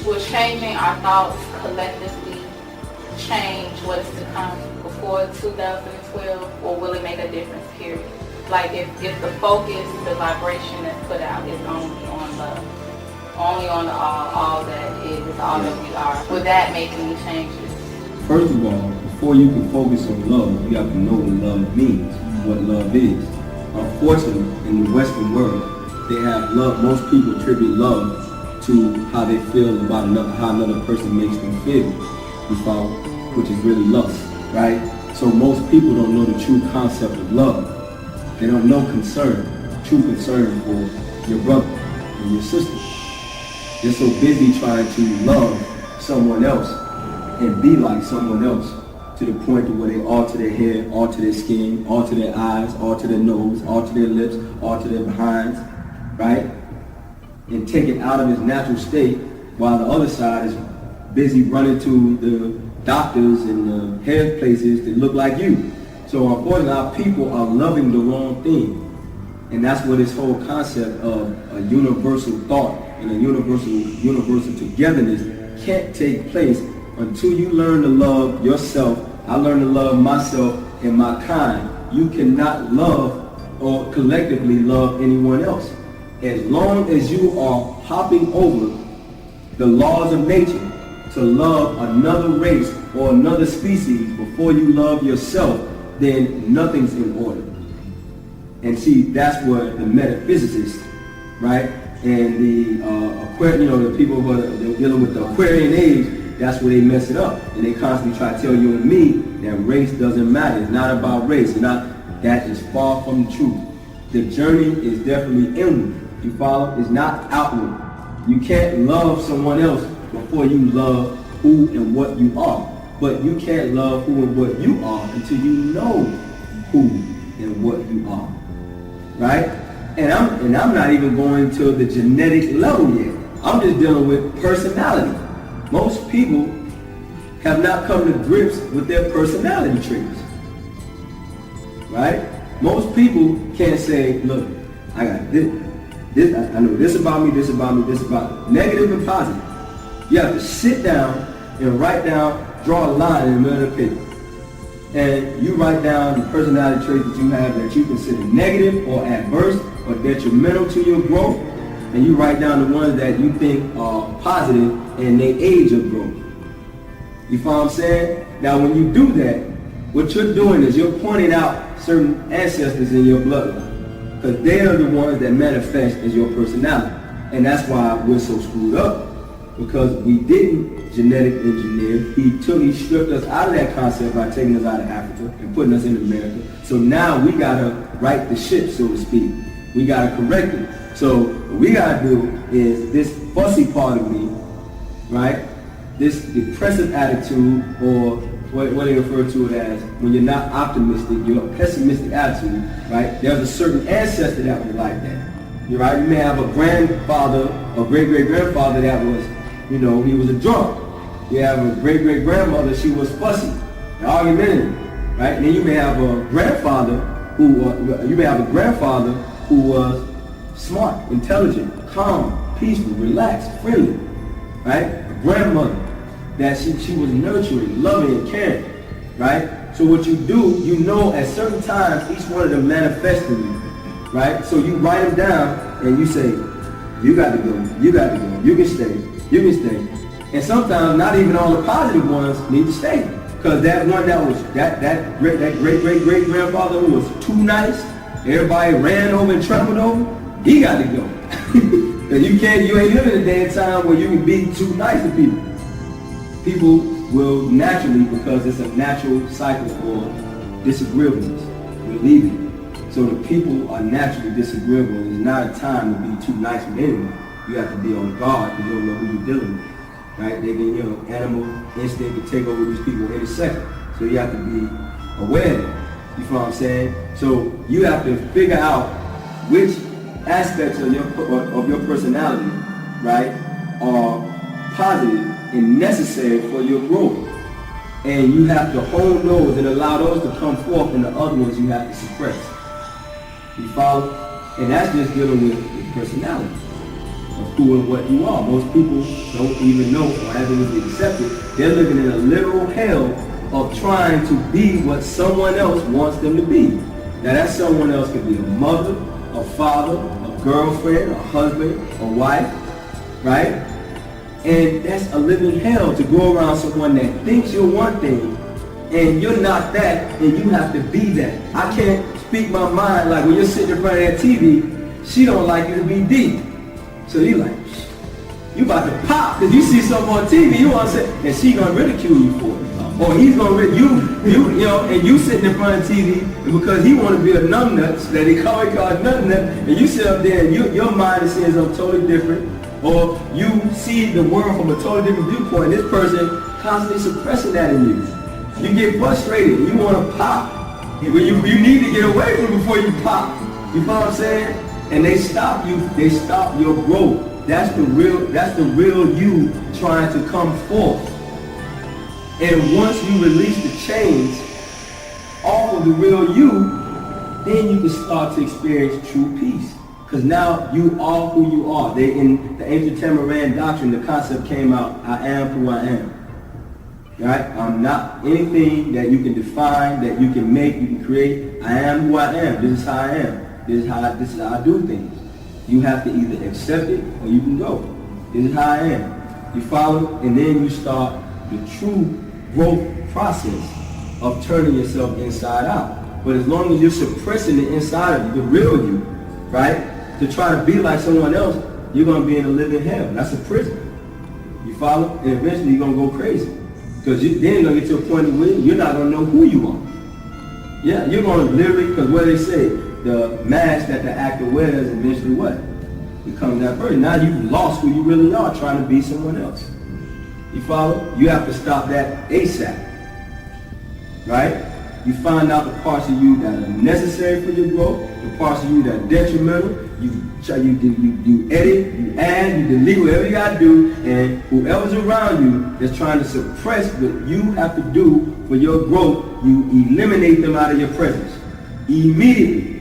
will changing our thoughts collectively change what is to come before 2012, or will it make a difference, period? Like if the focus, the vibration that's put out is only on love, only on all that is, all that we are, would that make any changes? First of all, before you can focus on love, you have to know what love means, what love is. Unfortunately, in the Western world, they have love. Most people attribute love to how they feel about how another person makes them feel, you follow, which is really lust, right? So most people don't know the true concept of love. They don't know concern, true concern for your brother and your sister. They're so busy trying to love someone else and be like someone else, to the point to where they alter their hair, alter their skin, alter their eyes, alter their nose, alter their lips, alter their behinds, right? And take it out of its natural state, while the other side is busy running to the doctors and the hair places that look like you. So unfortunately, our people are loving the wrong thing. And that's where this whole concept of a universal thought and a universal togetherness can't take place until you learn to love yourself. I learned to love myself and my kind. You cannot love or collectively love anyone else. As long as you are hopping over the laws of nature to love another race or another species before you love yourself, then nothing's in order. And see, that's what the metaphysicists, right, and the the people who are dealing with the Aquarian age, that's where they mess it up. And they constantly try to tell you and me that race doesn't matter. It's not about race. That is far from the truth. The journey is definitely inward. You follow? It's not outward. You can't love someone else before you love who and what you are. But you can't love who and what you are until you know who and what you are. Right? And I'm not even going to the genetic level yet. I'm just dealing with personality. Most people have not come to grips with their personality traits. Right? Most people can't say, look, I got this, I know this about me, this about me, this about me. Negative and positive. You have to sit down and write down, draw a line in the middle of the paper. And you write down the personality traits that you have that you consider negative or adverse or detrimental to your growth. And you write down the ones that you think are positive and they age your growth. You follow what I'm saying? Now when you do that, what you're doing is you're pointing out certain ancestors in your bloodline. Because they are the ones that manifest as your personality. And that's why we're so screwed up. Because we didn't genetic engineer. He stripped us out of that concept by taking us out of Africa and putting us in America. So now we gotta right the ship, so to speak. We gotta correct it. So what we gotta do is this fussy part of me, right? This depressive attitude, or what they refer to it as, when you're not optimistic, you're a pessimistic attitude, right? There's a certain ancestor that was like that. You're right. You may have a grandfather or great-great-grandfather that was, he was a drunk. You have a great-great-grandmother, she was fussy, argumentative, right? And then you may have a grandfather who was smart, intelligent, calm, peaceful, relaxed, friendly, right? A grandmother that she was nurturing, loving, and caring, right? So what you do, at certain times, each one of them manifests in you, right? So you write them down and you say, you got to go, you got to go, you can stay. And sometimes not even all the positive ones need to stay. Because that one that great grandfather who was too nice, everybody ran over and trampled over, he got to go. Because you ain't living in a day and time where you can be too nice to people. People will naturally, because it's a natural cycle for disagreeableness, will leave you. So the people are naturally disagreeable. It's not a time to be too nice with anyone. You have to be on guard because you don't know who you're dealing with. Right? They can, animal instinct can take over these people in a second. So you have to be aware of that. You feel what I'm saying? So you have to figure out which aspects of your personality, right, are positive and necessary for your growth. And you have to hone those and allow those to come forth, and the other ones you have to suppress. You follow? And that's just dealing with personality. of who and what you are. Most people don't even know or haven't even accepted. They're living in a literal hell of trying to be what someone else wants them to be. Now that someone else could be a mother, a father, a girlfriend, a husband, a wife, right? And that's a living hell to go around someone that thinks you're one thing and you're not that, and you have to be that. I can't speak my mind like when you're sitting in front of that TV, she don't like you to be deep. So you like, you about to pop because you see something on TV, you want to say, and she gonna ridicule you for it. Or he's gonna you know, and you sitting in front of TV, and because he want to be a numbnut, that he call numbnut, and you sit up there and your mind is seeing something totally different, or you see the world from a totally different viewpoint, and this person constantly suppressing that in you. You get frustrated, and you want to pop. But you need to get away from it before you pop. You know what I'm saying? And they stop you, they stop your growth. That's the real you trying to come forth. And once you release the chains off of the real you, then you can start to experience true peace. Because now you are who you are. In the ancient Tamaran doctrine, the concept came out, I am who I am. Right? I'm not anything that you can define, that you can make, you can create. I am who I am. This is how I am. This is how I do things. You have to either accept it or you can go. This is how I am. You follow? And then you start the true growth process of turning yourself inside out. But as long as you're suppressing the inside of you, the real you, right? To try to be like someone else, you're going to be in a living hell. That's a prison. You follow? And eventually you're going to go crazy. Because then you're going to get to a point where you're not going to know who you are. Yeah, you're going to literally, because what they say, the mask that the actor wears eventually what? Becomes that person. Now you've lost who you really are trying to be someone else. You follow? You have to stop that ASAP. Right? You find out the parts of you that are necessary for your growth, the parts of you that are detrimental. You edit, you add, you delete, whatever you got to do, and whoever's around you that's trying to suppress what you have to do for your growth, you eliminate them out of your presence. Immediately.